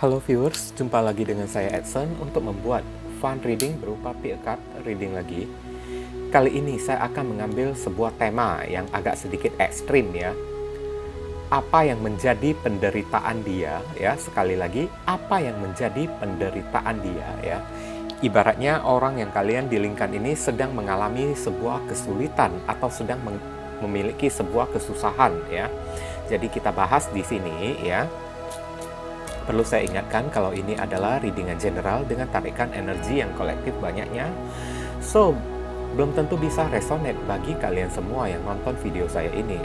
Halo viewers, jumpa lagi dengan saya Edson untuk membuat fun reading berupa pick card reading lagi. Kali ini saya akan mengambil sebuah tema yang agak sedikit ekstrim ya. Apa yang menjadi penderitaan dia ya, sekali lagi, apa yang menjadi penderitaan dia ya. Ibaratnya orang yang kalian dealingkan ini sedang mengalami sebuah kesulitan atau sedang memiliki sebuah kesusahan ya. Jadi kita bahas di sini ya. Perlu saya ingatkan kalau ini adalah readingan general dengan tarikan energi yang kolektif banyaknya. So, belum tentu bisa resonate bagi kalian semua yang nonton video saya ini.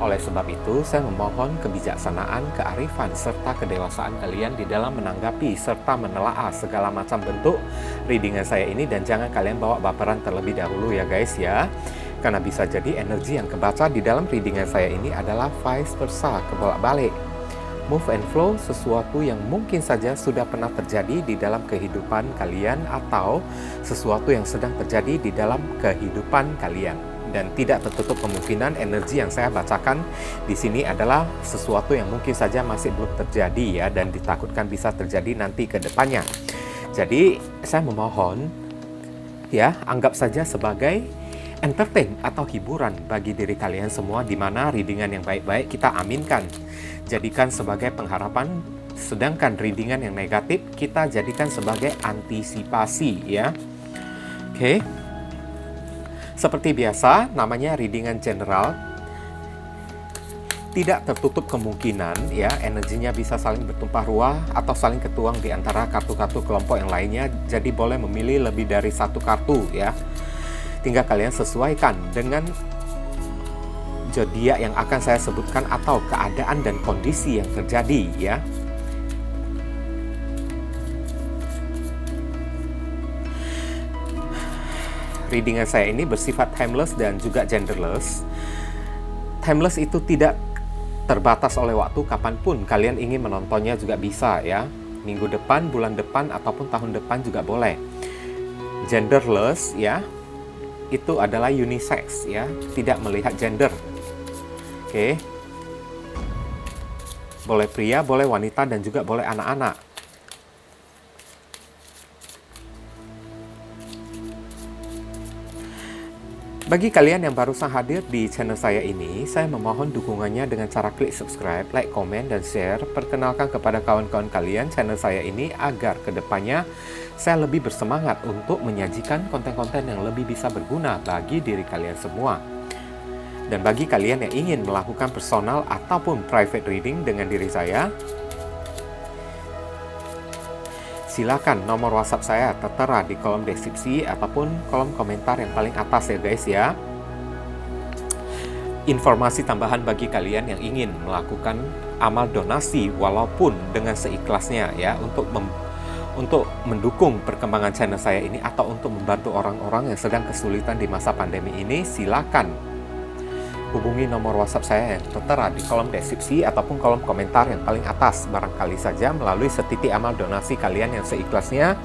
Oleh sebab itu, saya memohon kebijaksanaan, kearifan, serta kedewasaan kalian di dalam menanggapi serta menelaah segala macam bentuk readingan saya ini, dan jangan kalian bawa baperan terlebih dahulu ya guys ya. Karena bisa jadi energi yang kebaca di dalam readingan saya ini adalah vice versa, kebolak-balik. Move and flow, sesuatu yang mungkin saja sudah pernah terjadi di dalam kehidupan kalian atau sesuatu yang sedang terjadi di dalam kehidupan kalian. Dan tidak tertutup kemungkinan energi yang saya bacakan di sini adalah sesuatu yang mungkin saja masih belum terjadi ya, dan ditakutkan bisa terjadi nanti ke depannya. Jadi saya memohon ya, anggap saja sebagai entertain atau hiburan bagi diri kalian semua, di mana readingan yang baik-baik kita aminkan, jadikan sebagai pengharapan, sedangkan readingan yang negatif kita jadikan sebagai antisipasi ya. Oke. Seperti biasa, namanya readingan general, tidak tertutup kemungkinan ya, energinya bisa saling bertumpah ruah atau saling ketuang di antara kartu-kartu kelompok yang lainnya. Jadi boleh memilih lebih dari satu kartu ya. Tinggal kalian sesuaikan dengan zodiak yang akan saya sebutkan atau keadaan dan kondisi yang terjadi ya. Readingan saya ini bersifat timeless dan juga genderless. Timeless itu tidak terbatas oleh waktu, kapanpun kalian ingin menontonnya juga bisa ya. Minggu depan, bulan depan, ataupun tahun depan juga boleh. Genderless ya, itu adalah unisex ya, tidak melihat gender. Oke. Boleh pria, boleh wanita, dan juga boleh anak-anak. Bagi kalian yang barusan hadir di channel saya ini, saya memohon dukungannya dengan cara klik subscribe, like, komen, dan share. Perkenalkan kepada kawan-kawan kalian channel saya ini agar kedepannya saya lebih bersemangat untuk menyajikan konten-konten yang lebih bisa berguna bagi diri kalian semua. Dan bagi kalian yang ingin melakukan personal ataupun private reading dengan diri saya, silakan nomor WhatsApp saya tertera di kolom deskripsi ataupun kolom komentar yang paling atas ya guys ya. Informasi tambahan bagi kalian yang ingin melakukan amal donasi walaupun dengan seikhlasnya ya, untuk mendukung perkembangan channel saya ini atau untuk membantu orang-orang yang sedang kesulitan di masa pandemi ini, silakan hubungi nomor WhatsApp saya yang tertera di kolom deskripsi ataupun kolom komentar yang paling atas. Barangkali saja melalui setitik amal donasi kalian yang seikhlasnya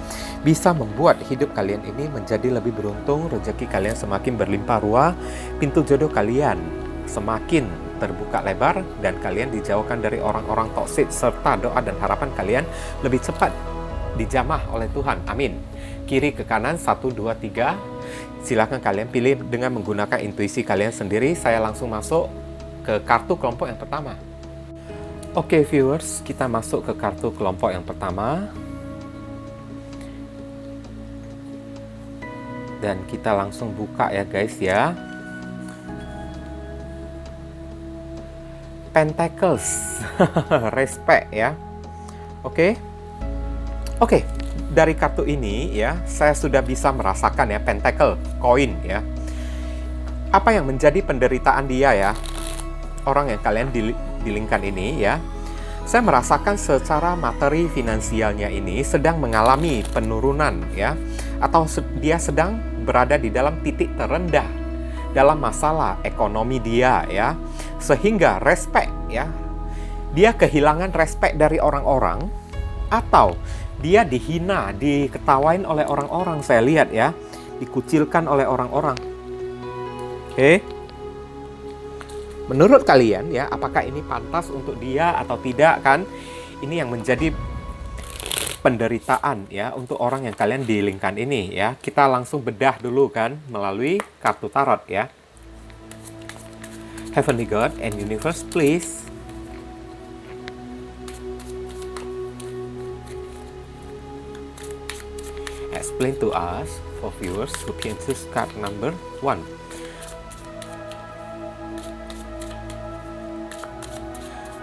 bisa membuat hidup kalian ini menjadi lebih beruntung, rezeki kalian semakin berlimpah ruah, pintu jodoh kalian semakin terbuka lebar, dan kalian dijauhkan dari orang-orang toksik, serta doa dan harapan kalian lebih cepat dijamah oleh Tuhan. Amin. Kiri ke kanan, 1, 2, 3. Silakan kalian pilih dengan menggunakan intuisi kalian sendiri. Saya langsung masuk ke kartu kelompok yang pertama. Oke viewers, kita masuk ke kartu kelompok yang pertama. Dan kita langsung buka ya guys ya. Pentacles. Respect ya. Oke. Dari kartu ini ya, saya sudah bisa merasakan ya, pentacle, koin ya. Apa yang menjadi penderitaan dia ya, orang yang kalian dealingkan ini ya. Saya merasakan secara materi finansialnya ini sedang mengalami penurunan ya, atau dia sedang berada di dalam titik terendah dalam masalah ekonomi dia ya, sehingga respect ya, dia kehilangan respect dari orang-orang, atau dia dihina, diketawain oleh orang-orang. Saya lihat ya, dikucilkan oleh orang-orang. Oke. Menurut kalian ya, apakah ini pantas untuk dia atau tidak kan? Ini yang menjadi penderitaan ya untuk orang yang kalian dealingkan ini ya. Kita langsung bedah dulu kan melalui kartu tarot ya. Heavenly God and Universe, please explain to us for viewers who can choose card number 1.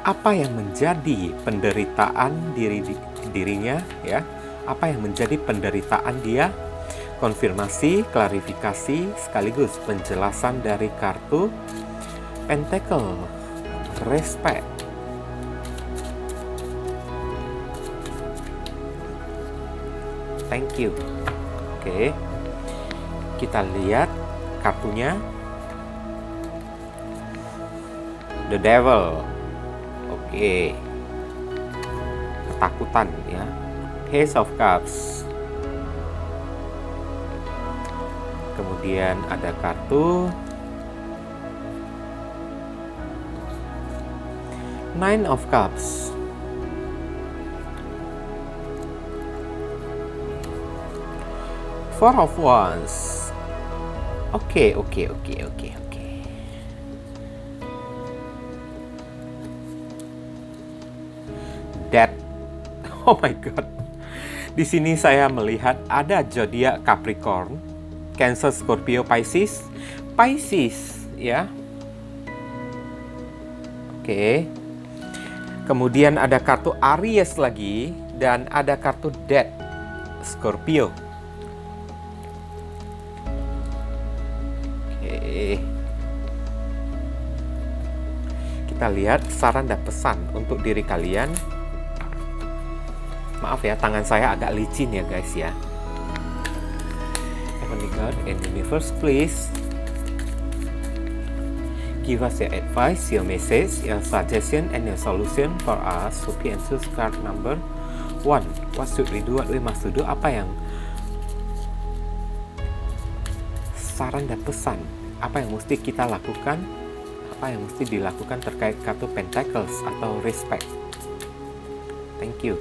Apa yang menjadi penderitaan dirinya ya? Apa yang menjadi penderitaan dia? Konfirmasi, klarifikasi, sekaligus penjelasan dari kartu Pentacle, Respect. Thank you. Oke. Kita lihat kartunya. The Devil. Oke. Ketakutan ya. Ace of Cups. Kemudian ada kartu Nine of Cups. Four of Wands. Oke. Death. Oh my god. Di sini saya melihat ada zodiak Capricorn, Cancer, Scorpio, Pisces. Pisces ya. Oke. Kemudian ada kartu Aries lagi dan ada kartu Death, Scorpio. Oke. Kita lihat saran dan pesan untuk diri kalian. Maaf ya, tangan saya agak licin ya guys ya. Heavenly God and Universe, please give us your advice, your message, your suggestion, and your solution for us who can choose card number 1. What should we do? What we must do? Apa yang saran dan pesan? Apa yang mesti kita lakukan? Apa yang mesti dilakukan terkait kartu Pentacles atau Respect? Thank you.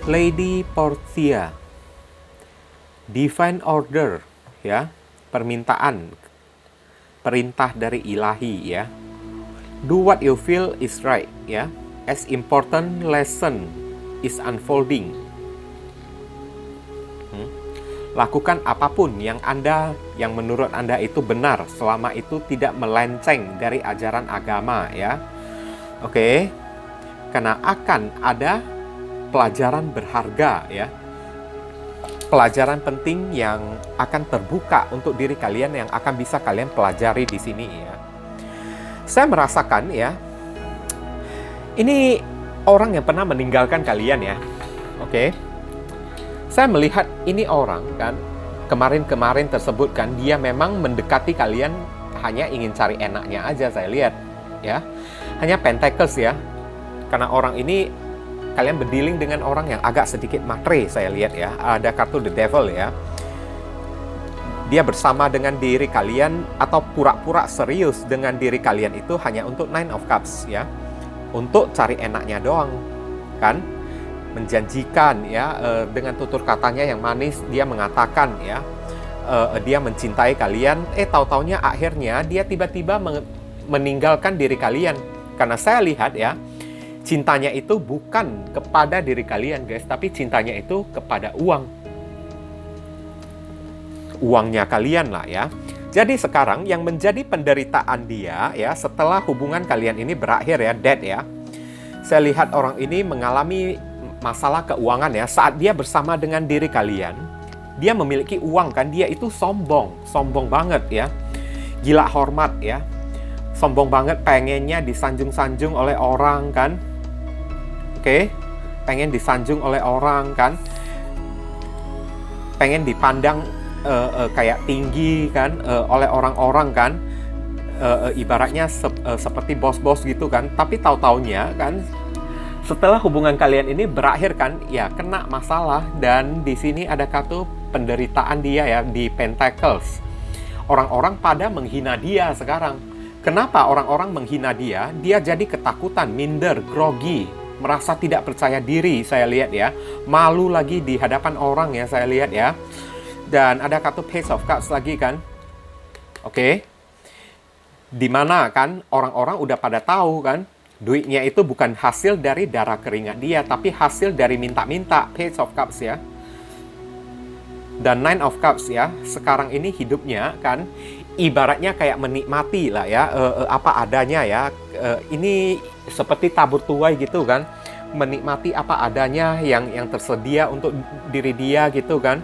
Lady Portia, Divine Order ya, permintaan, perintah dari ilahi ya. Do what you feel is right ya, as important lesson is unfolding. Lakukan apapun yang menurut Anda itu benar, selama itu tidak melenceng dari ajaran agama ya. Oke. Karena akan ada pelajaran berharga ya. Pelajaran penting yang akan terbuka untuk diri kalian yang akan bisa kalian pelajari di sini ya. Saya merasakan ya, ini orang yang pernah meninggalkan kalian ya. Oke. Saya melihat ini orang kan, kemarin tersebut kan, dia memang mendekati kalian hanya ingin cari enaknya aja, saya lihat ya. Hanya Pentacles ya. Karena orang ini, kalian berdealing dengan orang yang agak sedikit matre, saya lihat ya. Ada kartu The Devil ya. Dia bersama dengan diri kalian atau pura-pura serius dengan diri kalian itu hanya untuk Nine of Cups ya. Untuk cari enaknya doang kan. Menjanjikan ya, dengan tutur katanya yang manis dia mengatakan ya, dia mencintai kalian, tahu-taunya akhirnya dia tiba-tiba meninggalkan diri kalian. Karena saya lihat ya, cintanya itu bukan kepada diri kalian guys, tapi cintanya itu kepada uangnya kalian lah ya. Jadi sekarang yang menjadi penderitaan dia ya, setelah hubungan kalian ini berakhir ya, dead ya, saya lihat orang ini mengalami masalah keuangan ya. Saat dia bersama dengan diri kalian, dia memiliki uang kan, dia itu sombong banget ya, gila hormat ya, sombong banget, pengennya disanjung-sanjung oleh orang kan. Oke, pengen disanjung oleh orang kan, pengen dipandang kayak tinggi kan oleh orang-orang kan, ibaratnya seperti bos-bos gitu kan. Tapi tahu-taunya kan, setelah hubungan kalian ini berakhir kan, ya kena masalah. Dan di sini ada kartu penderitaan dia ya, di Pentacles. Orang-orang pada menghina dia sekarang. Kenapa orang-orang menghina dia? Dia jadi ketakutan, minder, grogi, merasa tidak percaya diri, saya lihat ya. Malu lagi di hadapan orang ya, saya lihat ya. Dan ada kartu Page of Cups lagi kan. Oke. Dimana kan orang-orang udah pada tahu kan, duitnya itu bukan hasil dari darah keringat dia, tapi hasil dari minta-minta. Page of Cups ya. Dan Nine of Cups ya. Sekarang ini hidupnya kan ibaratnya kayak menikmati lah ya, apa adanya ya. Ini seperti tabur tuai gitu kan, menikmati apa adanya yang tersedia untuk diri dia gitu kan.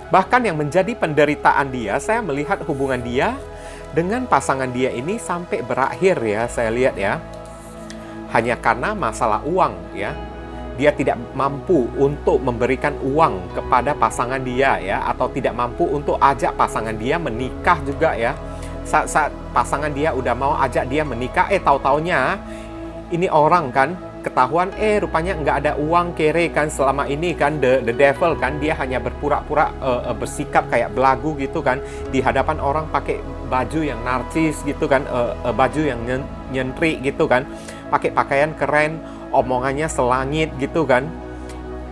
Bahkan yang menjadi penderitaan dia, saya melihat hubungan dia dengan pasangan dia ini sampai berakhir ya, saya lihat ya. Hanya karena masalah uang ya. Dia tidak mampu untuk memberikan uang kepada pasangan dia ya, atau tidak mampu untuk ajak pasangan dia menikah juga ya. Saat pasangan dia udah mau ajak dia menikah, tahu-taunya ini orang kan ketahuan rupanya nggak ada uang, kere kan selama ini kan, the devil kan, dia hanya berpura-pura bersikap kayak belagu gitu kan di hadapan orang, pakai baju yang narcis gitu kan, baju yang nyentrik gitu kan, pakai pakaian keren, omongannya selangit gitu kan,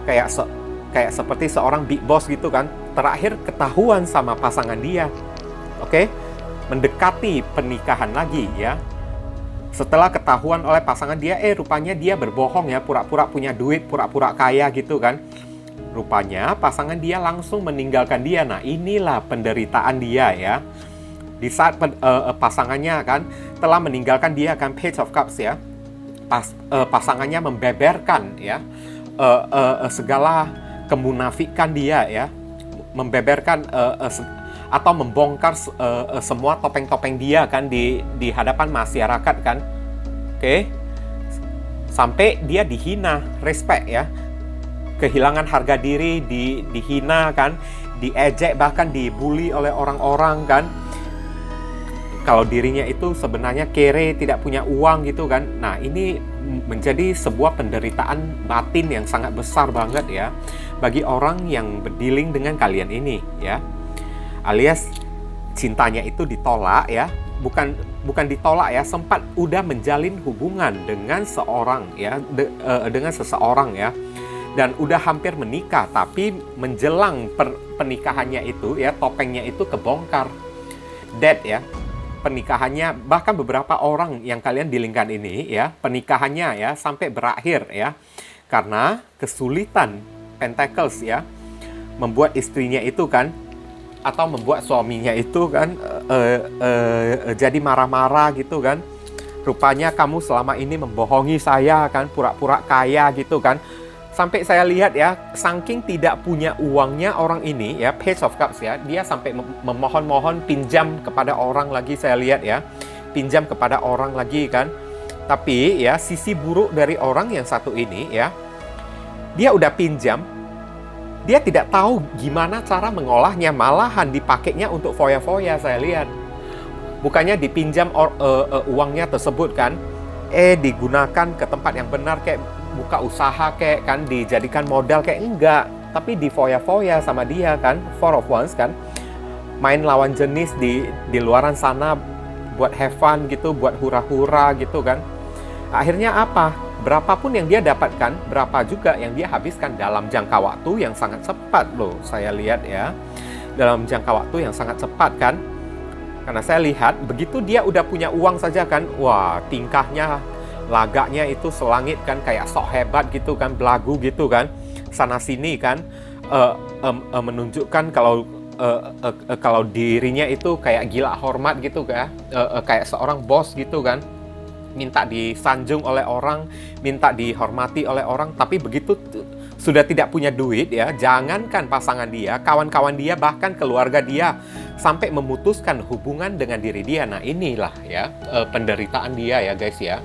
kayak seperti seorang big boss gitu kan. Terakhir ketahuan sama pasangan dia, oke, mendekati pernikahan lagi ya. Setelah ketahuan oleh pasangan dia, rupanya dia berbohong ya, pura-pura punya duit, pura-pura kaya gitu kan. Rupanya pasangan dia langsung meninggalkan dia. Nah, inilah penderitaan dia ya. Di saat pasangannya kan telah meninggalkan dia kan, Page of Cups ya. Pasangannya membeberkan ya segala kemunafikan dia ya, membeberkan atau membongkar semua topeng-topeng dia kan di hadapan masyarakat kan. Oke. Sampai dia dihina, respect ya. Kehilangan harga diri, dihina kan, diejek, bahkan dibully oleh orang-orang kan. Kalau dirinya itu sebenarnya kere, tidak punya uang gitu kan. Nah, ini menjadi sebuah penderitaan batin yang sangat besar banget ya bagi orang yang berdealing dengan kalian ini ya. Alias cintanya itu ditolak ya, bukan ditolak ya, sempat udah menjalin hubungan dengan seorang ya, dengan seseorang ya, dan udah hampir menikah, tapi menjelang pernikahannya itu ya, topengnya itu kebongkar, dead ya, pernikahannya. Bahkan beberapa orang yang kalian dealingkan ini ya, pernikahannya ya sampai berakhir ya, karena kesulitan Pentacles ya, membuat istrinya itu kan, atau membuat suaminya itu kan jadi marah-marah gitu kan. Rupanya kamu selama ini membohongi saya kan, pura-pura kaya gitu kan. Sampai saya lihat ya, saking tidak punya uangnya orang ini ya, Page of Cups ya, dia sampai memohon-mohon pinjam kepada orang lagi, saya lihat ya, pinjam kepada orang lagi kan. Tapi ya, sisi buruk dari orang yang satu ini ya, dia udah pinjam, dia tidak tahu gimana cara mengolahnya, malahan dipakainya untuk foya-foya, saya lihat. Bukannya dipinjam uangnya tersebut kan, digunakan ke tempat yang benar, kayak buka usaha kayak kan, dijadikan modal kayak enggak, tapi di foya-foya sama dia kan, Four of Wands kan, main lawan jenis di luaran sana buat have fun gitu, buat hura-hura gitu kan. Akhirnya apa? Berapapun yang dia dapatkan, berapa juga yang dia habiskan dalam jangka waktu yang sangat cepat loh, saya lihat ya. Dalam jangka waktu yang sangat cepat kan. Karena saya lihat, begitu dia udah punya uang saja kan, wah, tingkahnya, lagaknya itu selangit kan, kayak sok hebat gitu kan, belagu gitu kan, sana-sini kan, menunjukkan kalau dirinya itu kayak gila hormat gitu kan, kayak seorang bos gitu kan. Minta disanjung oleh orang, minta dihormati oleh orang. Tapi begitu sudah tidak punya duit ya, jangankan pasangan dia, kawan-kawan dia, bahkan keluarga dia sampai memutuskan hubungan dengan diri dia. Nah, inilah ya penderitaan dia ya guys ya.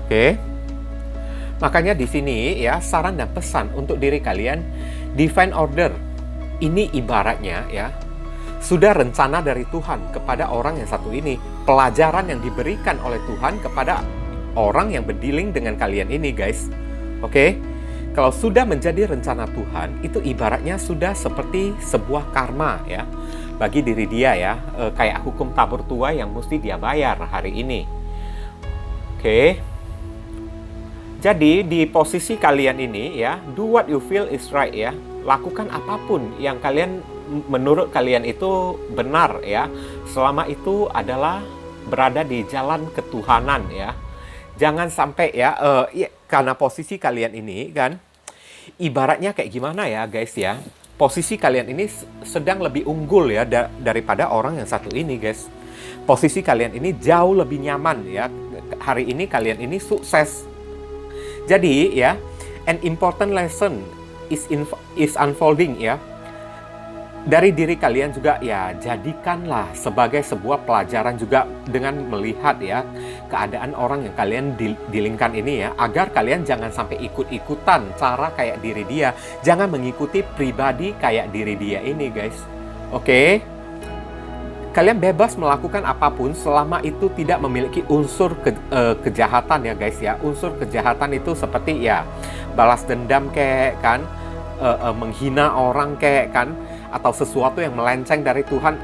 Oke. Makanya di sini ya, saran dan pesan untuk diri kalian, divine order ini ibaratnya ya, sudah rencana dari Tuhan kepada orang yang satu ini. Pelajaran yang diberikan oleh Tuhan kepada orang yang berdealing dengan kalian ini guys. Oke? Kalau sudah menjadi rencana Tuhan, itu ibaratnya sudah seperti sebuah karma ya bagi diri dia ya, kayak hukum tabur tuai yang mesti dia bayar hari ini. Oke. Jadi di posisi kalian ini ya, do what you feel is right ya. Lakukan apapun yang kalian menurut kalian itu benar ya. Selama itu adalah berada di jalan ketuhanan ya. Jangan sampai ya, karena posisi kalian ini kan, ibaratnya kayak gimana ya guys ya. Posisi kalian ini sedang lebih unggul ya daripada orang yang satu ini guys. Posisi kalian ini jauh lebih nyaman ya. Hari ini kalian ini sukses. Jadi ya, an important lesson is unfolding ya. Dari diri kalian juga ya, jadikanlah sebagai sebuah pelajaran juga dengan melihat ya keadaan orang yang kalian dilingkan ini ya, agar kalian jangan sampai ikut-ikutan cara kayak diri dia. Jangan mengikuti pribadi kayak diri dia ini guys. Oke? Kalian bebas melakukan apapun selama itu tidak memiliki unsur kejahatan ya guys ya. Unsur kejahatan itu seperti ya balas dendam kayak kan, menghina orang kayak kan, atau sesuatu yang melenceng dari Tuhan.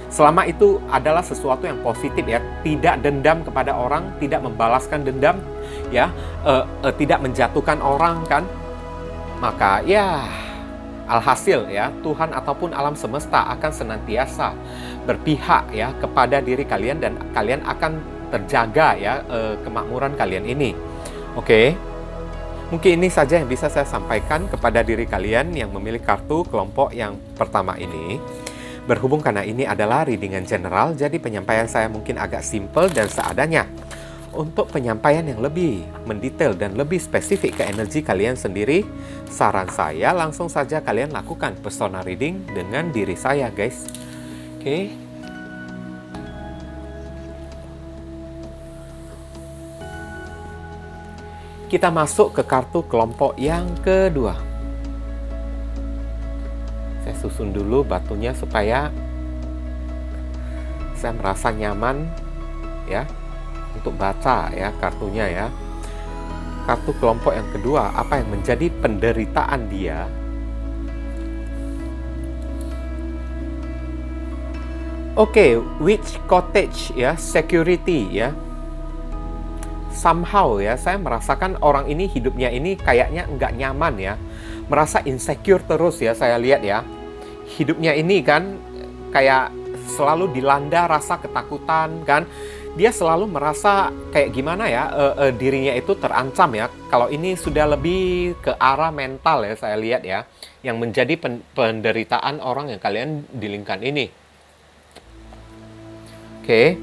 Selama itu adalah sesuatu yang positif ya, tidak dendam kepada orang, tidak membalaskan dendam ya, tidak menjatuhkan orang kan, maka ya alhasil ya Tuhan ataupun alam semesta akan senantiasa berpihak ya kepada diri kalian, dan kalian akan terjaga ya kemakmuran kalian ini. Oke. Mungkin ini saja yang bisa saya sampaikan kepada diri kalian yang memilih kartu kelompok yang pertama ini. Berhubung karena ini adalah readingan general, jadi penyampaian saya mungkin agak simple dan seadanya. Untuk penyampaian yang lebih mendetail dan lebih spesifik ke energi kalian sendiri, saran saya langsung saja kalian lakukan personal reading dengan diri saya guys. Oke. Kita masuk ke kartu kelompok yang kedua. Saya susun dulu batunya supaya saya merasa nyaman ya untuk baca ya kartunya ya. Kartu kelompok yang kedua, apa yang menjadi penderitaan dia? Oke, Witch Cottage ya, security ya. Somehow ya, saya merasakan orang ini hidupnya ini kayaknya nggak nyaman ya. Merasa insecure terus ya, saya lihat ya. Hidupnya ini kan kayak selalu dilanda rasa ketakutan kan. Dia selalu merasa kayak gimana ya, dirinya itu terancam ya. Kalau ini sudah lebih ke arah mental ya, saya lihat ya. Yang menjadi penderitaan orang yang kalian dilingkan ini. Oke,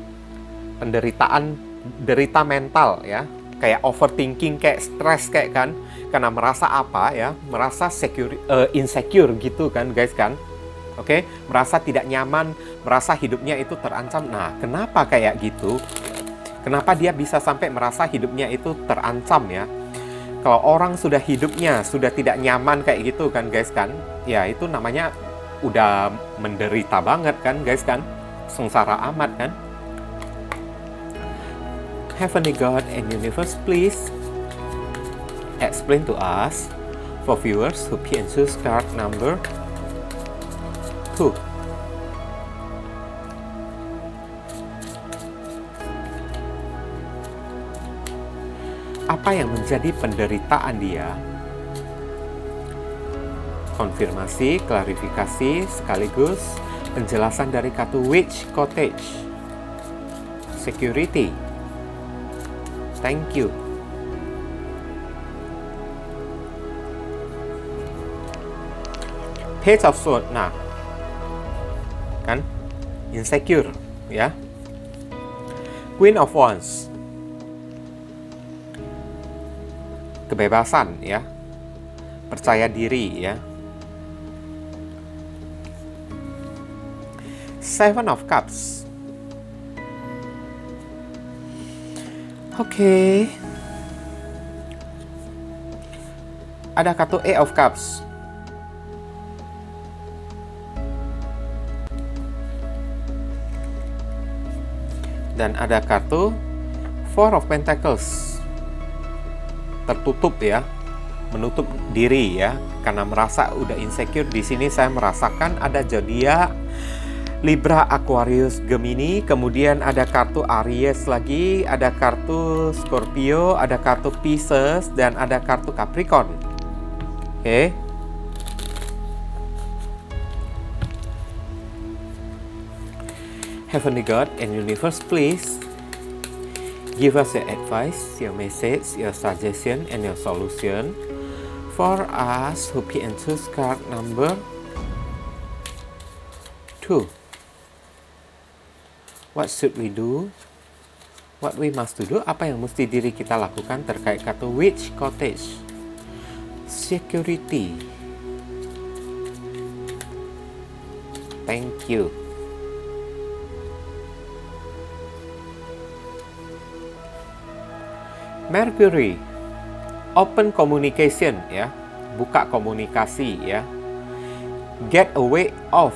derita mental ya, kayak overthinking, kayak stres kayak kan, karena merasa apa ya, merasa insecure gitu kan guys kan. Oke, merasa tidak nyaman, merasa hidupnya itu terancam. Nah, kenapa kayak gitu? Kenapa dia bisa sampai merasa hidupnya itu terancam ya? Kalau orang sudah hidupnya sudah tidak nyaman kayak gitu kan guys kan, ya itu namanya udah menderita banget kan guys kan, sengsara amat kan. Heavenly God and Universe, please explain to us for viewers who pick and choose card number 2. Apa yang menjadi penderitaan dia? Konfirmasi, klarifikasi, sekaligus penjelasan dari kartu Witch Cottage. Security. Thank you. Page of Swords. Nah, kan insecure ya. Queen of Wands. Kebebasan ya. Percaya diri ya. Seven of Cups. Oke. Ada kartu Eight of Cups. Dan ada kartu Four of Pentacles. Tertutup ya. menutup diri ya, karena merasa udah insecure. Di sini saya merasakan ada zodiak Libra, Aquarius, Gemini, kemudian ada kartu Aries lagi, ada kartu Scorpio, ada kartu Pisces, dan ada kartu Capricorn. Oke. Heavenly God and Universe, please give us your advice, your message, your suggestion, and your solution for us who pick and choose card number 2. What should we do? What we must do? Apa yang mesti diri kita lakukan terkait kartu Witch Cottage? Security. Thank you. Mercury, open communication ya, buka komunikasi ya. Get away of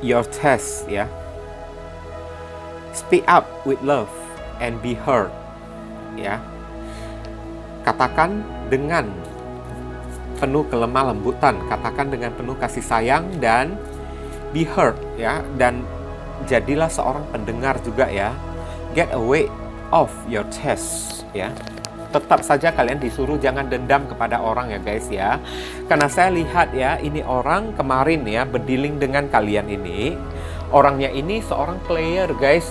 your chest ya. Speak up with love and be heard ya. Katakan dengan penuh kelemah lembutan, katakan dengan penuh kasih sayang dan be heard ya, dan jadilah seorang pendengar juga ya. Get away of your chest ya. Tetap saja kalian disuruh jangan dendam kepada orang ya guys ya. Karena saya lihat ya, ini orang kemarin ya berdealing dengan kalian ini. Orangnya ini seorang player guys.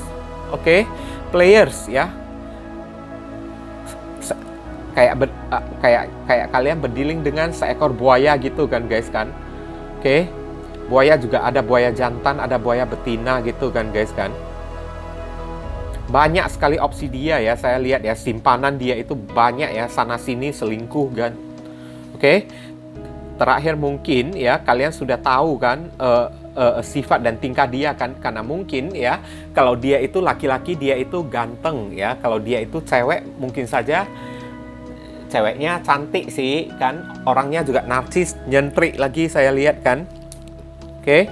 Oke, players ya. Kayak kalian berdealing dengan seekor buaya gitu kan guys kan. Oke. Buaya juga ada buaya jantan, ada buaya betina gitu kan guys kan. Banyak sekali opsi dia ya, saya lihat ya, simpanan dia itu banyak ya, sana sini selingkuh kan. Oke. Terakhir mungkin ya, kalian sudah tahu kan sifat dan tingkah dia kan, karena mungkin ya, kalau dia itu laki-laki dia itu ganteng ya, kalau dia itu cewek mungkin saja ceweknya cantik sih kan, orangnya juga narsis, nyentrik lagi saya lihat kan. Oke.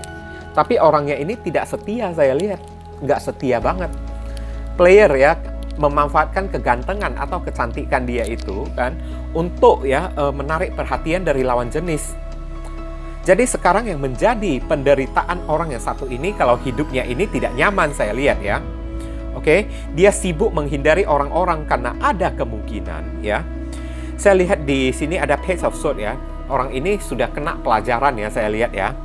Tapi orangnya ini tidak setia, saya lihat nggak setia banget. Player ya, memanfaatkan kegantengan atau kecantikan dia itu kan untuk ya menarik perhatian dari lawan jenis. Jadi sekarang yang menjadi penderitaan orang yang satu ini, kalau hidupnya ini tidak nyaman saya lihat ya. Oke, dia sibuk menghindari orang-orang karena ada kemungkinan ya. Saya lihat di sini ada Page of Swords ya. Orang ini sudah kena pelajaran ya, saya lihat ya.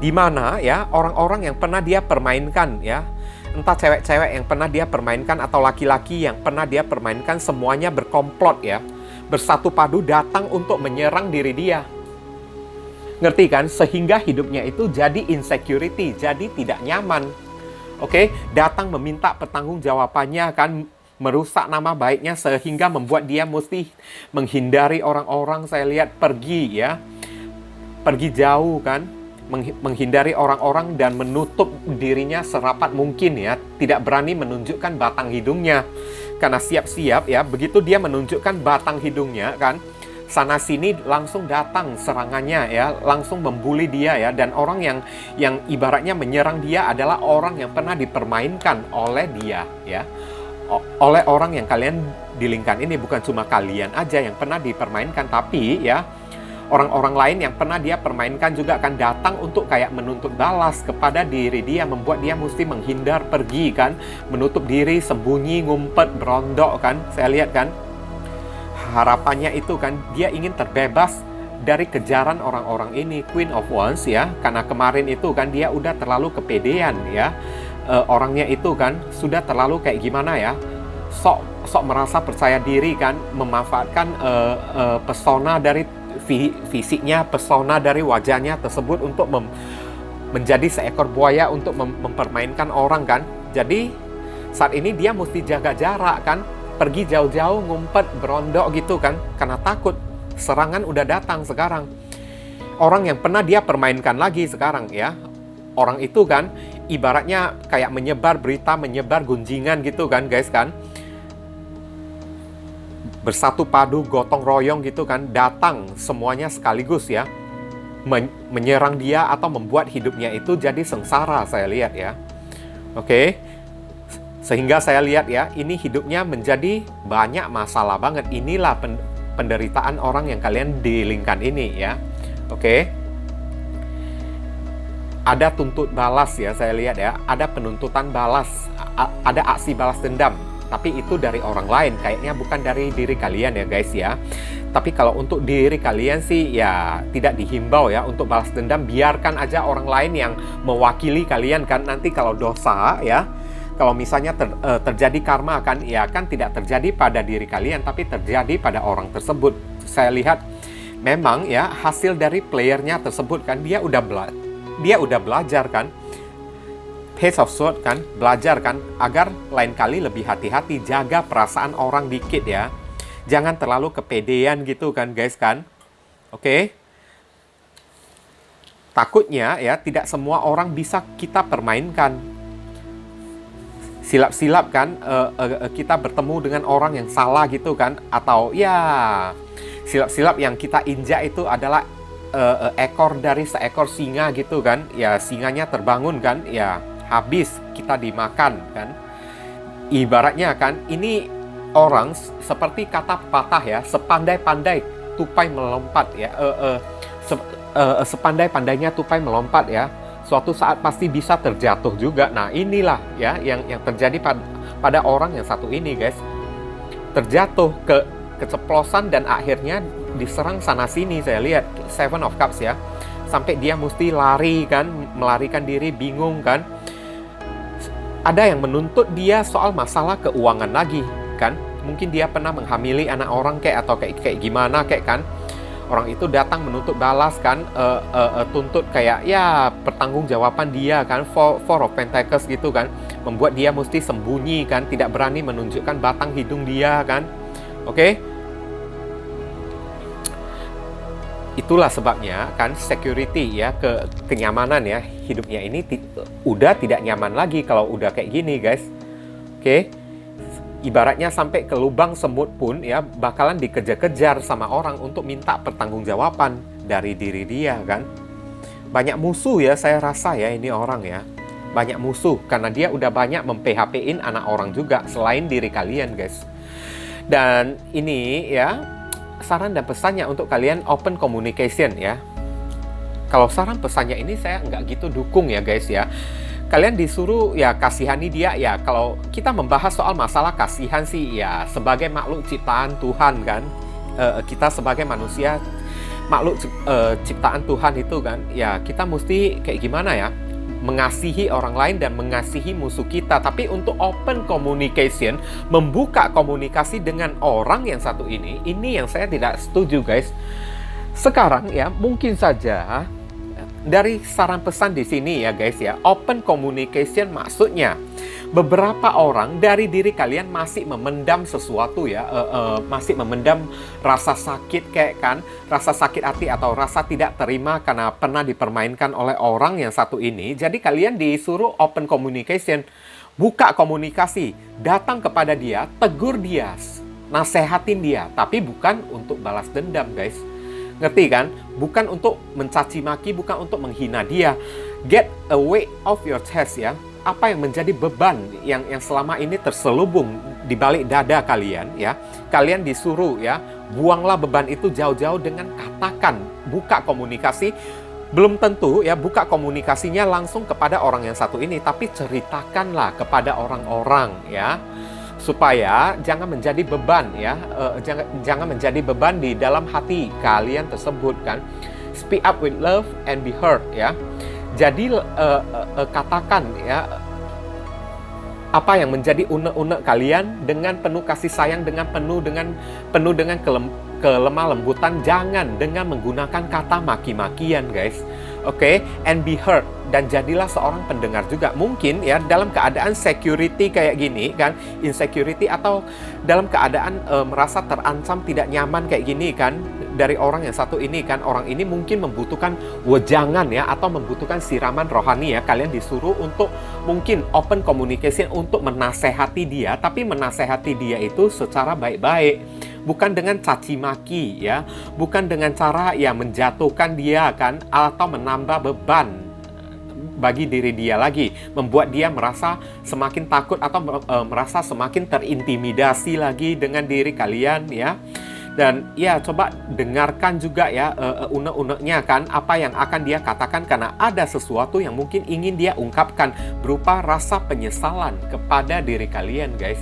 Di mana ya orang-orang yang pernah dia permainkan ya, entah cewek-cewek yang pernah dia permainkan atau laki-laki yang pernah dia permainkan, semuanya berkomplot ya, bersatu padu datang untuk menyerang diri dia. Ngerti kan? Sehingga hidupnya itu jadi insecurity, jadi tidak nyaman. Oke, datang meminta pertanggungjawabannya kan, merusak nama baiknya sehingga membuat dia mesti menghindari orang-orang. Saya lihat pergi ya, pergi jauh kan, menghindari orang-orang dan menutup dirinya serapat mungkin ya, tidak berani menunjukkan batang hidungnya karena siap-siap ya, begitu dia menunjukkan batang hidungnya kan, sana sini langsung datang serangannya ya, langsung membuli dia ya. Dan orang yang ibaratnya menyerang dia adalah orang yang pernah dipermainkan oleh dia ya, oleh orang yang kalian dilingkan ini. Bukan cuma kalian aja yang pernah dipermainkan, tapi ya orang-orang lain yang pernah dia permainkan juga akan datang untuk kayak menuntut balas kepada diri dia, membuat dia mesti menghindar, pergi kan, menutup diri, sembunyi, ngumpet, berondok kan. Saya lihat kan, harapannya itu kan dia ingin terbebas dari kejaran orang-orang ini. Queen of Wands ya, karena kemarin itu kan dia udah terlalu kepedean ya. Orangnya itu kan sudah terlalu kayak gimana ya, sok merasa percaya diri kan, memanfaatkan pesona dari fisiknya, pesona dari wajahnya tersebut untuk menjadi seekor buaya untuk mempermainkan orang kan. Jadi saat ini dia mesti jaga jarak kan, pergi jauh-jauh, ngumpet, berondok gitu kan, karena takut serangan udah datang sekarang. Orang yang pernah dia permainkan lagi sekarang ya, orang itu kan ibaratnya kayak menyebar berita, menyebar gunjingan gitu kan guys kan, bersatu padu, gotong royong gitu kan, datang semuanya sekaligus ya, menyerang dia atau membuat hidupnya itu jadi sengsara, saya lihat ya. Oke, sehingga saya lihat ya, ini hidupnya menjadi banyak masalah banget. Inilah penderitaan orang yang kalian dealingkan ini ya. Oke. Ada tuntut balas ya, saya lihat ya, ada penuntutan balas, ada aksi balas dendam, tapi itu dari orang lain, kayaknya bukan dari diri kalian ya guys ya. Tapi kalau untuk diri kalian sih ya tidak dihimbau ya untuk balas dendam, biarkan aja orang lain yang mewakili kalian kan. Nanti kalau dosa ya, kalau misalnya terjadi karma kan, ya kan tidak terjadi pada diri kalian, tapi terjadi pada orang tersebut. Saya lihat memang ya hasil dari playernya tersebut kan, dia udah belajar kan, Page of Swords kan, belajar kan, agar lain kali lebih hati-hati, jaga perasaan orang dikit ya. Jangan terlalu kepedean gitu kan guys kan. Oke. Takutnya ya tidak semua orang bisa kita permainkan. Silap-silap kan, kita bertemu dengan orang yang salah gitu kan. Atau ya silap-silap yang kita injak itu adalah ekor dari seekor singa gitu kan. Ya singanya terbangun kan, ya habis kita dimakan kan. Ibaratnya kan ini orang seperti kata pepatah ya, sepandai-pandai tupai melompat ya, sepandai-pandainya tupai melompat ya, suatu saat pasti bisa terjatuh juga. Nah inilah ya yang terjadi pada orang yang satu ini guys, terjatuh keceplosan dan akhirnya diserang sana sini. Saya lihat Seven of Cups ya, sampai dia mesti lari kan, melarikan diri, bingung kan. Ada yang menuntut dia soal masalah keuangan lagi kan, mungkin dia pernah menghamili anak orang atau kayak gimana kan. Orang itu datang menuntut balas kan, tuntut kayak ya pertanggungjawaban dia kan, Four of Pentacles gitu kan, membuat dia mesti sembunyi kan, tidak berani menunjukkan batang hidung dia kan. Oke. Itulah sebabnya kan security ya, kenyamanan ya, hidupnya ini udah tidak nyaman lagi kalau udah kayak gini guys. Oke. Ibaratnya sampai ke lubang semut pun ya bakalan dikejar-kejar sama orang untuk minta pertanggungjawaban dari diri dia kan. Banyak musuh ya saya rasa ya ini orang ya. Banyak musuh karena dia udah banyak mem-PHP-in anak orang juga selain diri kalian guys. Dan ini ya saran dan pesannya untuk kalian open communication ya. Kalau saran pesannya ini saya nggak gitu dukung ya guys ya. Kalian disuruh ya kasihani dia ya. Kalau kita membahas soal masalah kasihan sih ya sebagai makhluk ciptaan Tuhan kan, kita sebagai manusia makhluk ciptaan Tuhan itu kan, ya kita mesti kayak gimana ya, mengasihi orang lain dan mengasihi musuh kita. Tapi untuk open communication, membuka komunikasi dengan orang yang satu ini yang saya tidak setuju guys. Sekarang ya mungkin saja dari saran pesan di sini ya guys ya, open communication maksudnya beberapa orang dari diri kalian masih memendam sesuatu ya, masih memendam rasa sakit kayak kan, rasa sakit hati atau rasa tidak terima karena pernah dipermainkan oleh orang yang satu ini. Jadi kalian disuruh open communication, buka komunikasi, datang kepada dia, tegur dia, nasehatin dia, tapi bukan untuk balas dendam guys. Ngerti kan? Bukan untuk mencaci maki, bukan untuk menghina dia. Get away of your chest ya. Apa yang menjadi beban yang selama ini terselubung di balik dada kalian ya. Kalian disuruh ya, buanglah beban itu jauh-jauh dengan katakan, buka komunikasi. Belum tentu ya buka komunikasinya langsung kepada orang yang satu ini, tapi ceritakanlah kepada orang-orang ya. Supaya jangan menjadi beban ya, jangan menjadi beban di dalam hati kalian tersebut kan. Speak up with love and be heard ya. Jadi katakan ya apa yang menjadi unek-unek kalian dengan penuh kasih sayang, dengan penuh dengan kelemah lembutan, jangan dengan menggunakan kata maki-makian guys. Oke, and be heard, dan jadilah seorang pendengar juga. Mungkin ya dalam keadaan security kayak gini kan, insecurity atau dalam keadaan merasa terancam, tidak nyaman kayak gini kan, dari orang yang satu ini kan, orang ini mungkin membutuhkan wejangan ya, atau membutuhkan siraman rohani ya. Kalian disuruh untuk mungkin open communication untuk menasehati dia, tapi menasehati dia itu secara baik-baik, bukan dengan caci maki ya, bukan dengan cara ya menjatuhkan dia kan, atau menambah beban bagi diri dia lagi, membuat dia merasa semakin takut atau merasa semakin terintimidasi lagi dengan diri kalian ya. Dan ya coba dengarkan juga ya unek-uneknya kan, apa yang akan dia katakan, karena ada sesuatu yang mungkin ingin dia ungkapkan berupa rasa penyesalan kepada diri kalian, guys.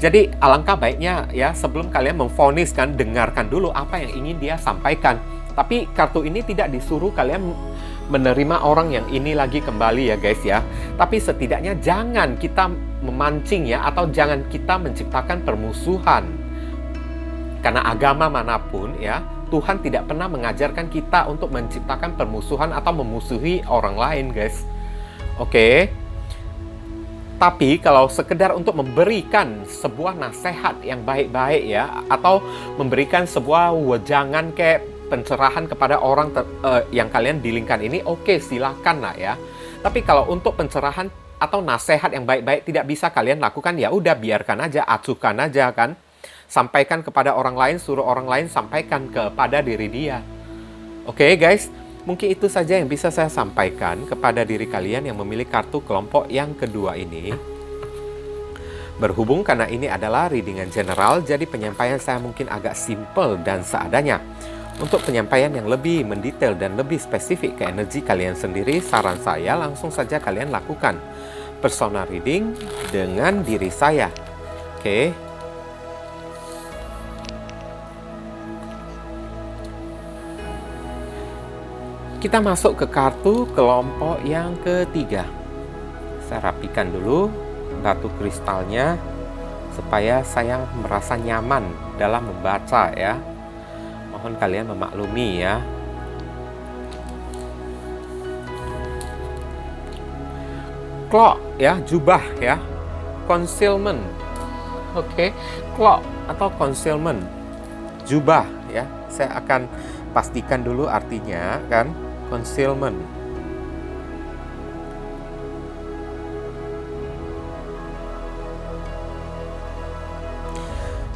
Jadi alangkah baiknya ya sebelum kalian memvonis kan, dengarkan dulu apa yang ingin dia sampaikan. Tapi kartu ini tidak disuruh kalian menerima orang yang ini lagi kembali ya guys ya. Tapi setidaknya jangan kita memancing ya, atau jangan kita menciptakan permusuhan. Karena agama manapun ya, Tuhan tidak pernah mengajarkan kita untuk menciptakan permusuhan atau memusuhi orang lain guys. Oke. Tapi kalau sekedar untuk memberikan sebuah nasihat yang baik-baik ya, atau memberikan sebuah wejangan kayak pencerahan kepada orang yang kalian dealingkan ini, oke, silakan lah ya. Tapi kalau untuk pencerahan atau nasihat yang baik-baik tidak bisa kalian lakukan, ya udah biarkan aja, acuhkan aja kan. Sampaikan kepada orang lain, suruh orang lain sampaikan kepada diri dia. Oke guys, mungkin itu saja yang bisa saya sampaikan kepada diri kalian yang memilih kartu kelompok yang kedua ini. Berhubung karena ini adalah readingan general, jadi penyampaian saya mungkin agak simple dan seadanya. Untuk penyampaian yang lebih mendetail dan lebih spesifik ke energi kalian sendiri, saran saya langsung saja kalian lakukan personal reading dengan diri saya. Oke. Kita masuk ke kartu kelompok yang ketiga. Saya rapikan dulu batu kristalnya supaya saya merasa nyaman dalam membaca ya. Mohon kalian memaklumi ya. Cloak ya, jubah ya. Concealment. Oke, cloak atau concealment. Jubah ya. Saya akan pastikan dulu artinya kan. Concealment.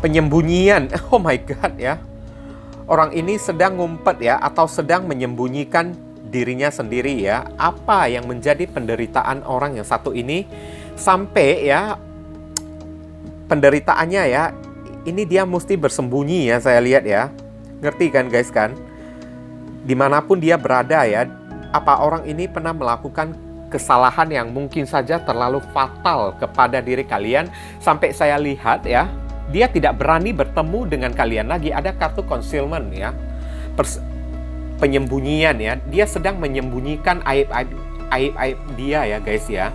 Penyembunyian. Oh my god ya. Orang ini sedang ngumpet ya, atau sedang menyembunyikan dirinya sendiri ya. Apa yang menjadi penderitaan orang yang satu ini, sampai ya penderitaannya ya, ini dia mesti bersembunyi ya, saya lihat ya. Ngerti kan guys kan? Dimanapun dia berada ya, apa orang ini pernah melakukan kesalahan yang mungkin saja terlalu fatal kepada diri kalian, sampai saya lihat ya, dia tidak berani bertemu dengan kalian lagi. Ada kartu concealment ya, penyembunyian ya. Dia sedang menyembunyikan aib-aib dia ya guys ya.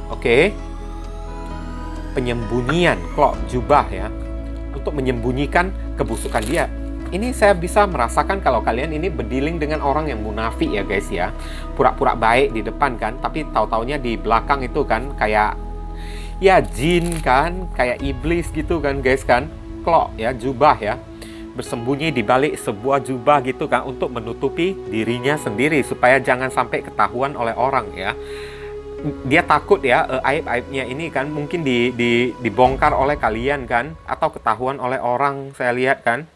Oke. Penyembunyian, cloak, jubah ya, untuk menyembunyikan kebusukan dia. Ini saya bisa merasakan kalau kalian ini berdealing dengan orang yang munafik ya guys ya. Pura-pura baik di depan kan, tapi tahu-taunya di belakang itu kan kayak ya jin kan, kayak iblis gitu kan guys kan. Cloak ya, jubah ya, bersembunyi di balik sebuah jubah gitu kan, untuk menutupi dirinya sendiri supaya jangan sampai ketahuan oleh orang ya. Dia takut ya aib-aibnya ini kan mungkin dibongkar oleh kalian kan, atau ketahuan oleh orang, saya lihat kan.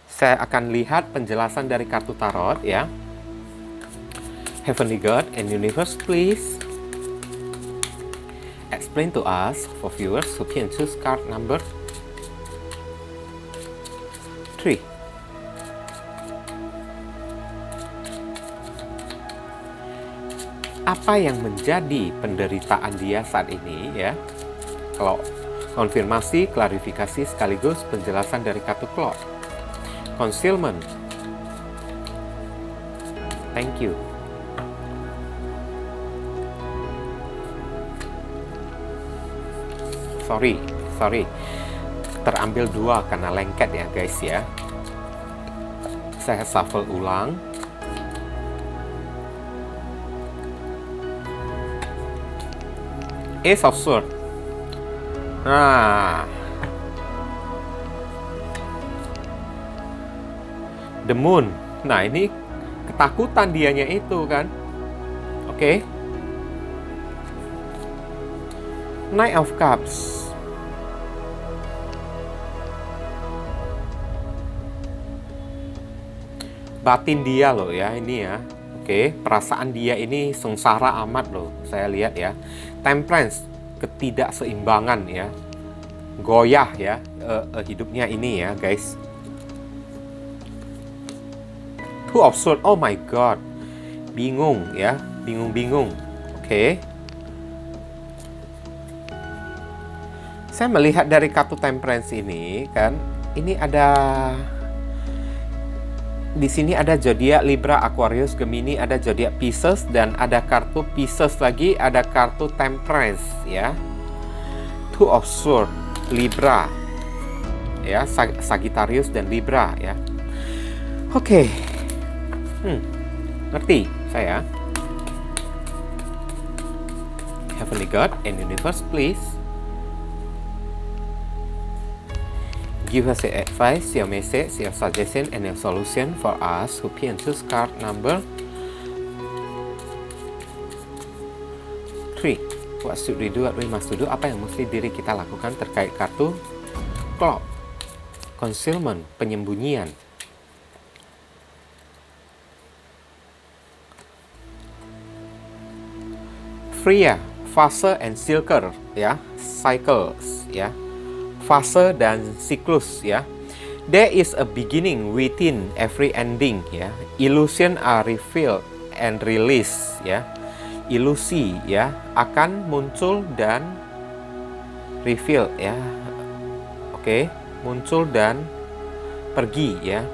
Saya akan lihat penjelasan dari kartu tarot ya. Heavenly God and Universe, please explain to us for viewers who can choose card number 3. Apa yang menjadi penderitaan dia saat ini ya? Kalau konfirmasi, klarifikasi sekaligus penjelasan dari kartu cloak. Concealment. Thank you. Sorry, terambil 2 karena lengket ya guys ya. Saya shuffle ulang. Ace of Swords. Nah, The Moon. Nah ini ketakutan dianya itu kan. Oke. Knight of Cups. Batin dia loh ya ini ya. Oke, perasaan dia ini sengsara amat loh, saya lihat ya. Temperance, ketidakseimbangan ya. goyah ya hidupnya ini ya guys. Two of Swords, oh my god, bingung ya, bingung-bingung. Oke. Saya melihat dari kartu Temperance ini kan, ini ada di sini ada zodiak Libra, Aquarius, Gemini, ada zodiak Pisces, dan ada kartu Pisces lagi, ada kartu Temperance ya. Two of Swords, Libra ya, Sagittarius dan Libra ya. Oke. Ngerti saya. Heavenly God and Universe, please give us your advice, your message, your suggestion, and your solution for us who pick and choose card number 3. What should we do? What we must do? Apa yang mesti diri kita lakukan terkait kartu Clock, Concealment, penyembunyian. Freya, fase and cycle ya, cycles ya, fase dan siklus ya. There is a beginning within every ending ya. Illusion are revealed and released ya. Ilusi ya akan muncul dan reveal ya. Oke, muncul dan pergi ya.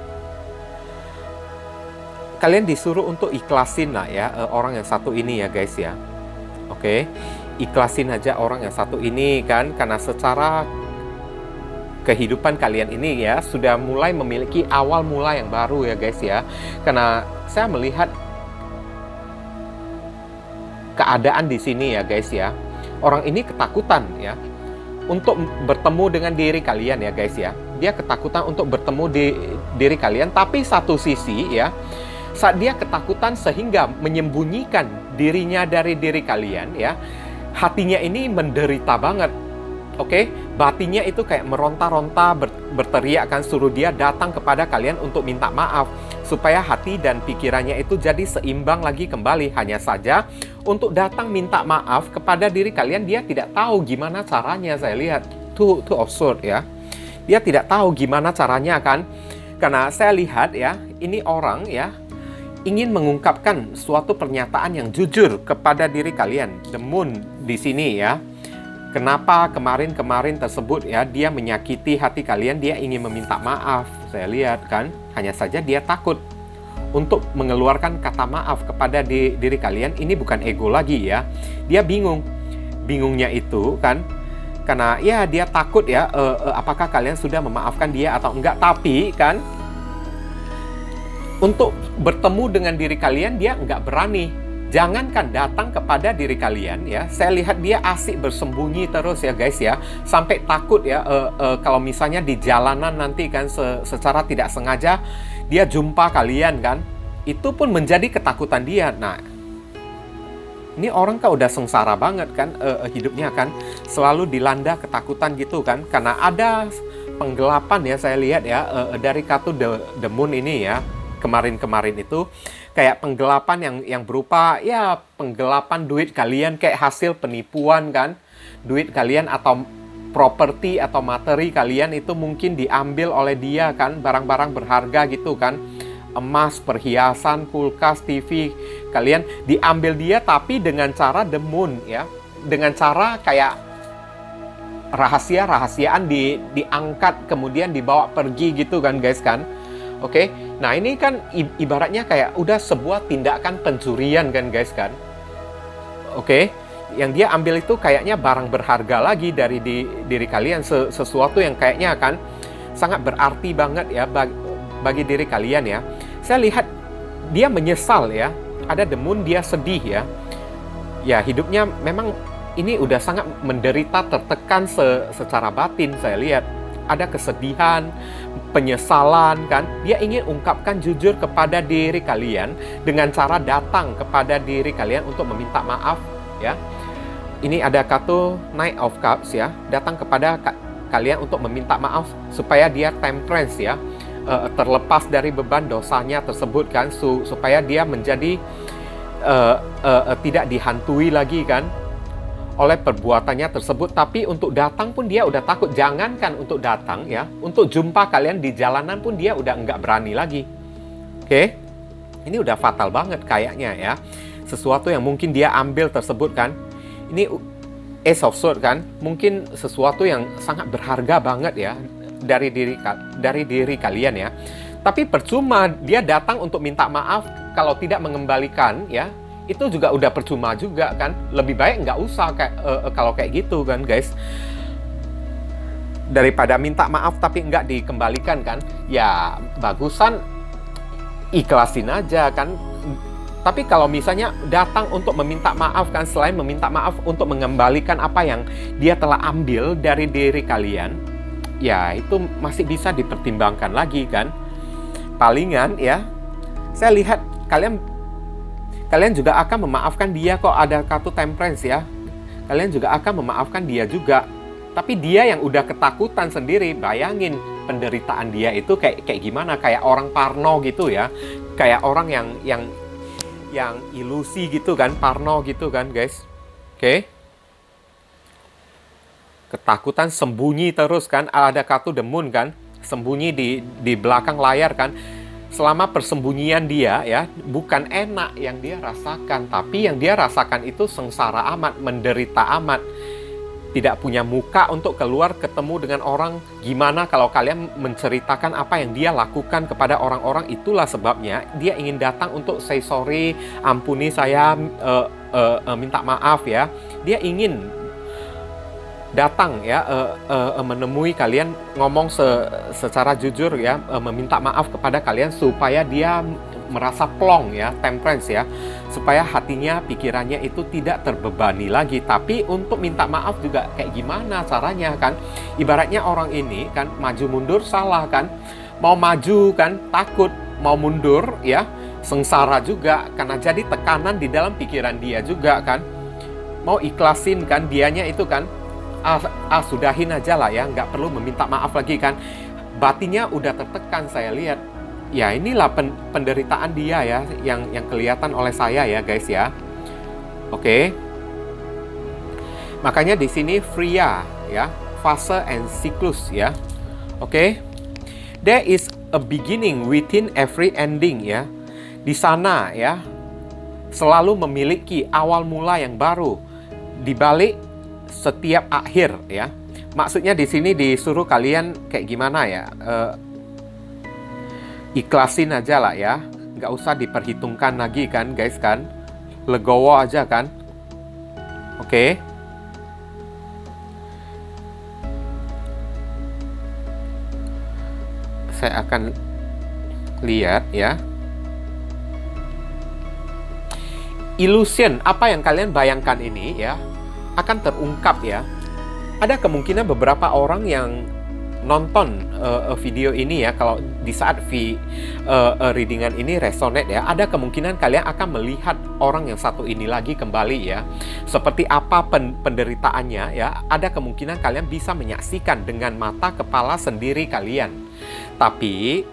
Kalian disuruh untuk ikhlasin lah ya orang yang satu ini ya guys ya. Oke, ikhlasin aja orang yang satu ini kan, karena secara kehidupan kalian ini ya sudah mulai memiliki awal mula yang baru ya guys ya. Karena saya melihat keadaan di sini ya guys ya. Orang ini ketakutan ya untuk bertemu dengan diri kalian ya guys ya. Dia ketakutan untuk bertemu di diri kalian, tapi satu sisi ya, saat dia ketakutan sehingga menyembunyikan dirinya dari diri kalian ya, hatinya ini menderita banget. Oke, batinnya itu kayak meronta-ronta, berteriak kan, suruh dia datang kepada kalian untuk minta maaf supaya hati dan pikirannya itu jadi seimbang lagi kembali. Hanya saja untuk datang minta maaf kepada diri kalian, dia tidak tahu gimana caranya. Saya lihat Two of Swords ya, dia tidak tahu gimana caranya kan, karena saya lihat ya, ini orang ya ingin mengungkapkan suatu pernyataan yang jujur kepada diri kalian. The Moon di sini ya. Kenapa kemarin-kemarin tersebut ya dia menyakiti hati kalian, dia ingin meminta maaf. Saya lihat kan, hanya saja dia takut untuk mengeluarkan kata maaf kepada diri kalian. Ini bukan ego lagi ya. Dia bingung. Bingungnya itu kan karena ya dia takut ya apakah kalian sudah memaafkan dia atau enggak. Tapi kan untuk bertemu dengan diri kalian dia nggak berani. Jangankan datang kepada diri kalian ya, saya lihat dia asik bersembunyi terus ya guys ya, sampai takut ya kalau misalnya di jalanan nanti kan secara tidak sengaja dia jumpa kalian kan, itu pun menjadi ketakutan dia. Nah, ini orang kan udah sengsara banget kan hidupnya kan, selalu dilanda ketakutan gitu kan, karena ada penggelapan ya saya lihat ya dari kartu The Moon ini ya. Kemarin-kemarin itu kayak penggelapan yang berupa ya penggelapan duit kalian, kayak hasil penipuan kan. Duit kalian atau properti atau materi kalian itu mungkin diambil oleh dia kan, barang-barang berharga gitu kan. Emas, perhiasan, kulkas, TV kalian diambil dia, tapi dengan cara The Moon ya. Dengan cara kayak rahasia-rahasiaan diangkat kemudian dibawa pergi gitu kan guys kan. Oke, nah ini kan ibaratnya kayak udah sebuah tindakan pencurian kan guys kan. Oke, yang dia ambil itu kayaknya barang berharga lagi dari diri kalian, sesuatu yang kayaknya kan sangat berarti banget ya bagi diri kalian ya. Saya lihat dia menyesal ya, ada The Moon, dia sedih ya. Ya hidupnya memang ini udah sangat menderita, tertekan secara batin. Saya lihat ada kesedihan, penyesalan kan. Dia ingin ungkapkan jujur kepada diri kalian dengan cara datang kepada diri kalian untuk meminta maaf ya. Ini ada kartu Knight of Cups ya, datang kepada kalian untuk meminta maaf supaya dia temperance ya, terlepas dari beban dosanya tersebut kan, supaya dia menjadi tidak dihantui lagi kan oleh perbuatannya tersebut, tapi untuk datang pun dia udah takut. Jangankan untuk datang ya, untuk jumpa kalian di jalanan pun dia udah nggak berani lagi. Oke, ini udah fatal banget kayaknya ya. Sesuatu yang mungkin dia ambil tersebut kan, ini Ace of Swords kan, mungkin sesuatu yang sangat berharga banget ya dari diri kalian ya. Tapi percuma dia datang untuk minta maaf, kalau tidak mengembalikan ya, itu juga udah percuma juga kan. Lebih baik nggak usah kalau kayak gitu kan guys. Daripada minta maaf tapi nggak dikembalikan kan, ya bagusan ikhlasin aja kan. Tapi kalau misalnya datang untuk meminta maaf kan, selain meminta maaf untuk mengembalikan apa yang dia telah ambil dari diri kalian, ya itu masih bisa dipertimbangkan lagi kan. Palingan ya, saya lihat kalian juga akan memaafkan dia kok. Ada kartu Temperance ya, kalian juga akan memaafkan dia juga. Tapi dia yang udah ketakutan sendiri. Bayangin penderitaan dia itu kayak gimana, kayak orang parno gitu ya, kayak orang yang ilusi gitu kan, parno gitu kan guys. Oke. Ketakutan sembunyi terus kan, ada kartu The Moon kan, sembunyi di belakang layar kan. Selama persembunyian dia ya, bukan enak yang dia rasakan, tapi yang dia rasakan itu sengsara amat, menderita amat. Tidak punya muka untuk keluar ketemu dengan orang. Gimana kalau kalian menceritakan apa yang dia lakukan kepada orang-orang? Itulah sebabnya dia ingin datang untuk say sorry, ampuni saya, minta maaf ya. Dia ingin datang ya, menemui kalian, ngomong secara jujur ya, meminta maaf kepada kalian supaya dia merasa plong ya, Temperance ya, supaya hatinya, pikirannya itu tidak terbebani lagi. Tapi untuk minta maaf juga kayak gimana caranya kan? Ibaratnya orang ini kan maju mundur salah kan, mau maju kan takut, mau mundur ya sengsara juga, karena jadi tekanan di dalam pikiran dia juga kan. Mau ikhlasin kan dianya itu kan, sudahin aja lah ya, nggak perlu meminta maaf lagi kan. Batinnya udah tertekan saya lihat. Ya inilah penderitaan dia ya, yang kelihatan oleh saya ya guys ya. Oke. Makanya di sini Freya ya, fase and cyclus ya. Oke. There is a beginning within every ending ya. Di sana ya, selalu memiliki awal mula yang baru di balik setiap akhir ya. Maksudnya di sini disuruh kalian kayak gimana ya? Ikhlasin aja lah ya, nggak usah diperhitungkan lagi kan guys kan, legowo aja kan. Oke. Saya akan lihat ya. Illusion, apa yang kalian bayangkan ini ya, akan terungkap ya. Ada kemungkinan beberapa orang yang nonton video ini ya, kalau di saat readingan ini resonate ya, ada kemungkinan kalian akan melihat orang yang satu ini lagi kembali ya. Seperti apa penderitaannya ya, ada kemungkinan kalian bisa menyaksikan dengan mata kepala sendiri kalian. Tapi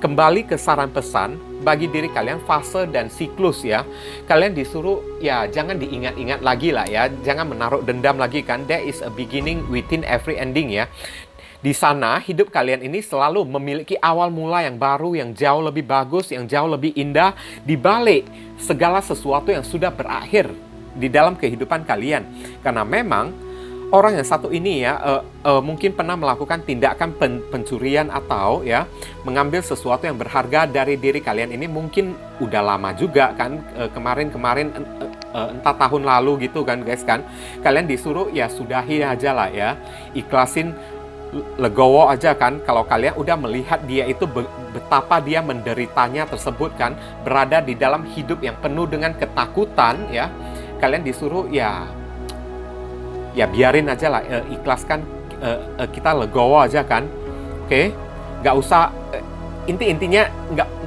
kembali ke saran pesan bagi diri kalian, fase dan siklus ya, kalian disuruh ya jangan diingat-ingat lagi lah ya, jangan menaruh dendam lagi kan. There is a beginning within every ending ya. Di sana hidup kalian ini selalu memiliki awal mula yang baru, yang jauh lebih bagus, yang jauh lebih indah di balik segala sesuatu yang sudah berakhir di dalam kehidupan kalian. Karena memang orang yang satu ini ya mungkin pernah melakukan tindakan pencurian atau ya mengambil sesuatu yang berharga dari diri kalian ini, mungkin udah lama juga kan, kemarin entah tahun lalu gitu kan guys kan. Kalian disuruh ya sudahi aja lah ya, ikhlasin, legowo aja kan. Kalau kalian udah melihat dia itu betapa dia menderitanya tersebut kan, berada di dalam hidup yang penuh dengan ketakutan ya, kalian disuruh ya biarin aja lah, ikhlaskan, kita legowo aja kan. Oke, nggak usah, intinya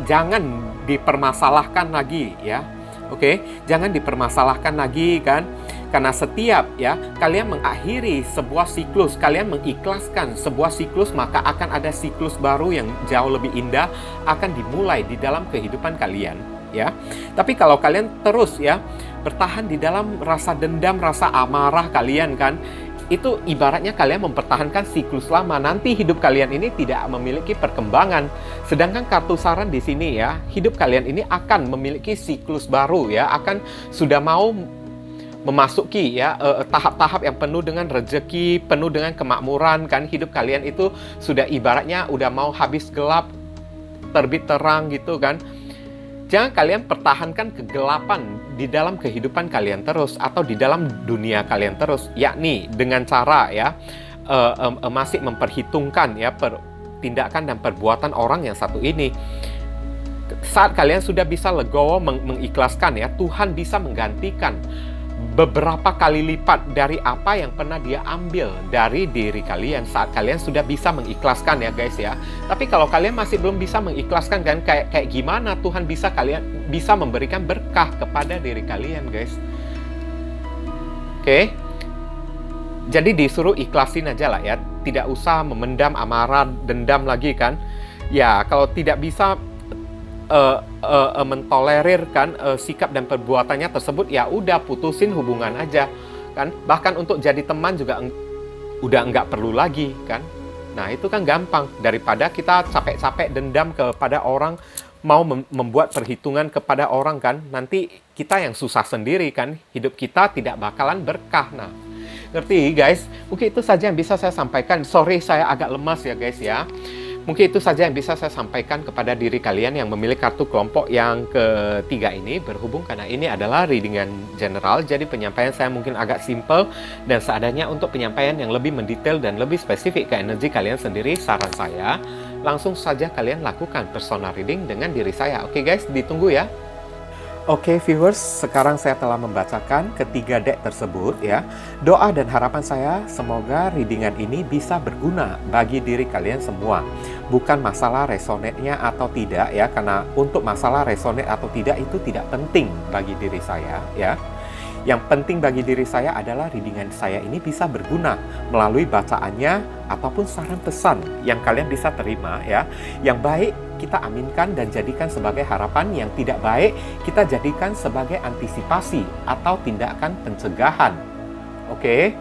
jangan dipermasalahkan lagi ya. Oke, jangan dipermasalahkan lagi kan. Karena setiap ya kalian mengakhiri sebuah siklus, kalian mengikhlaskan sebuah siklus, maka akan ada siklus baru yang jauh lebih indah akan dimulai di dalam kehidupan kalian ya. Tapi kalau kalian terus ya bertahan di dalam rasa dendam, rasa amarah kalian kan, itu ibaratnya kalian mempertahankan siklus lama. Nanti hidup kalian ini tidak memiliki perkembangan. Sedangkan kartu saran di sini ya, hidup kalian ini akan memiliki siklus baru ya, akan sudah mau memasuki ya tahap-tahap yang penuh dengan rezeki, penuh dengan kemakmuran kan. Hidup kalian itu sudah ibaratnya udah mau habis gelap, terbit terang gitu kan. Jangan kalian pertahankan kegelapan di dalam kehidupan kalian terus, atau di dalam dunia kalian terus, yakni dengan cara ya masih memperhitungkan ya tindakan dan perbuatan orang yang satu ini. Saat kalian sudah bisa legowo mengikhlaskan ya, Tuhan bisa menggantikan beberapa kali lipat dari apa yang pernah dia ambil dari diri kalian saat kalian sudah bisa mengikhlaskan ya guys ya. Tapi kalau kalian masih belum bisa mengikhlaskan kan, kayak gimana Tuhan bisa memberikan berkah kepada diri kalian guys. Oke. Jadi disuruh ikhlasin aja lah ya, tidak usah memendam amarah, dendam lagi kan. Ya kalau tidak bisa mentolerirkan sikap dan perbuatannya tersebut, ya udah putusin hubungan aja kan. Bahkan untuk jadi teman juga udah nggak perlu lagi kan. Nah itu kan gampang, daripada kita capek-capek dendam kepada orang, mau membuat perhitungan kepada orang kan, nanti kita yang susah sendiri kan, hidup kita tidak bakalan berkah. Nah ngerti guys, mungkin itu saja yang bisa saya sampaikan. Sorry saya agak lemas ya guys ya. Mungkin itu saja yang bisa saya sampaikan kepada diri kalian yang memilih kartu kelompok yang ketiga ini. Berhubung karena ini adalah readingan general, jadi penyampaian saya mungkin agak simple dan seadanya. Untuk penyampaian yang lebih mendetail dan lebih spesifik ke energi kalian sendiri, saran saya langsung saja kalian lakukan personal reading dengan diri saya. Oke guys, ditunggu ya. Oke viewers, sekarang saya telah membacakan ketiga deck tersebut ya. Doa dan harapan saya semoga readingan ini bisa berguna bagi diri kalian semua. Bukan masalah resonate-nya atau tidak ya, karena untuk masalah resonate atau tidak itu tidak penting bagi diri saya ya. Yang penting bagi diri saya adalah readingan saya ini bisa berguna melalui bacaannya ataupun saran pesan yang kalian bisa terima ya. Yang baik kita aminkan dan jadikan sebagai harapan, yang tidak baik kita jadikan sebagai antisipasi atau tindakan pencegahan. Oke?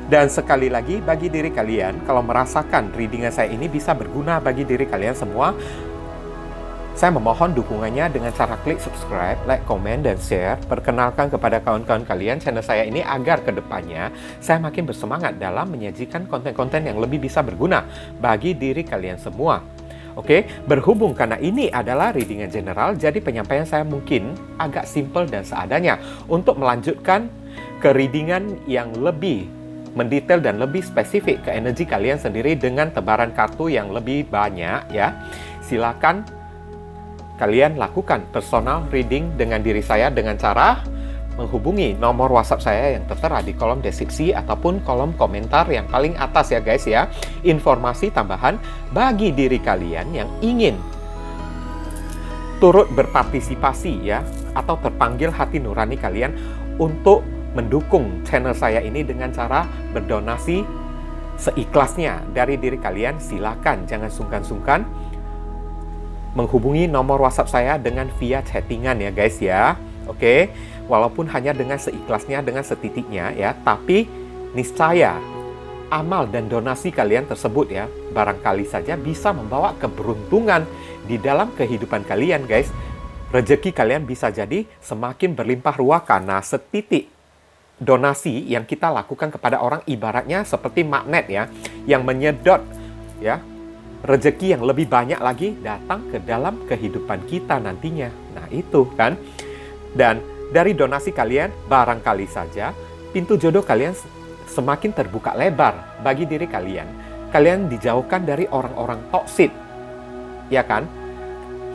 Dan sekali lagi bagi diri kalian, kalau merasakan readingan saya ini bisa berguna bagi diri kalian semua, saya memohon dukungannya dengan cara klik subscribe, like, komen, dan share. Perkenalkan kepada kawan-kawan kalian channel saya ini agar kedepannya saya makin bersemangat dalam menyajikan konten-konten yang lebih bisa berguna bagi diri kalian semua. Oke, berhubung karena ini adalah readingan general, jadi penyampaian saya mungkin agak simple dan seadanya. Untuk melanjutkan ke readingan yang lebih mendetail dan lebih spesifik ke energi kalian sendiri dengan tebaran kartu yang lebih banyak ya, silakan kalian lakukan personal reading dengan diri saya dengan cara menghubungi nomor WhatsApp saya yang tertera di kolom deskripsi ataupun kolom komentar yang paling atas ya guys ya. Informasi tambahan bagi diri kalian yang ingin turut berpartisipasi ya, atau terpanggil hati nurani kalian untuk mendukung channel saya ini dengan cara berdonasi seikhlasnya dari diri kalian, silakan jangan sungkan-sungkan menghubungi nomor WhatsApp saya dengan via chattingan ya guys ya. Oke, walaupun hanya dengan seikhlasnya, dengan setitiknya ya, tapi niscaya amal dan donasi kalian tersebut ya, barangkali saja bisa membawa keberuntungan di dalam kehidupan kalian guys. Rezeki kalian bisa jadi semakin berlimpah ruah karena setitik donasi yang kita lakukan kepada orang ibaratnya seperti magnet ya, yang menyedot ya rezeki yang lebih banyak lagi datang ke dalam kehidupan kita nantinya. Nah itu kan. Dan dari donasi kalian, barangkali saja pintu jodoh kalian semakin terbuka lebar bagi diri kalian. Kalian dijauhkan dari orang-orang toksik, ya kan?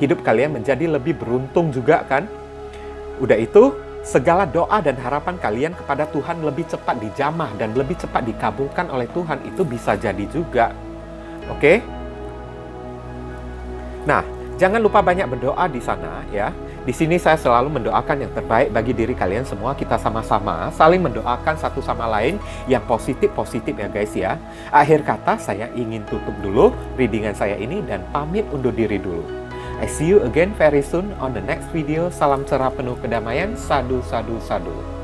Hidup kalian menjadi lebih beruntung juga kan? Udah itu, segala doa dan harapan kalian kepada Tuhan lebih cepat dijamah dan lebih cepat dikabulkan oleh Tuhan. Itu bisa jadi juga. Oke? Nah, jangan lupa banyak berdoa di sana ya. Di sini saya selalu mendoakan yang terbaik bagi diri kalian semua. Kita sama-sama saling mendoakan satu sama lain yang positif-positif ya guys ya. Akhir kata saya ingin tutup dulu readingan saya ini dan pamit undur diri dulu. I see you again very soon on the next video. Salam cerah penuh kedamaian. Sadu, sadu, sadu.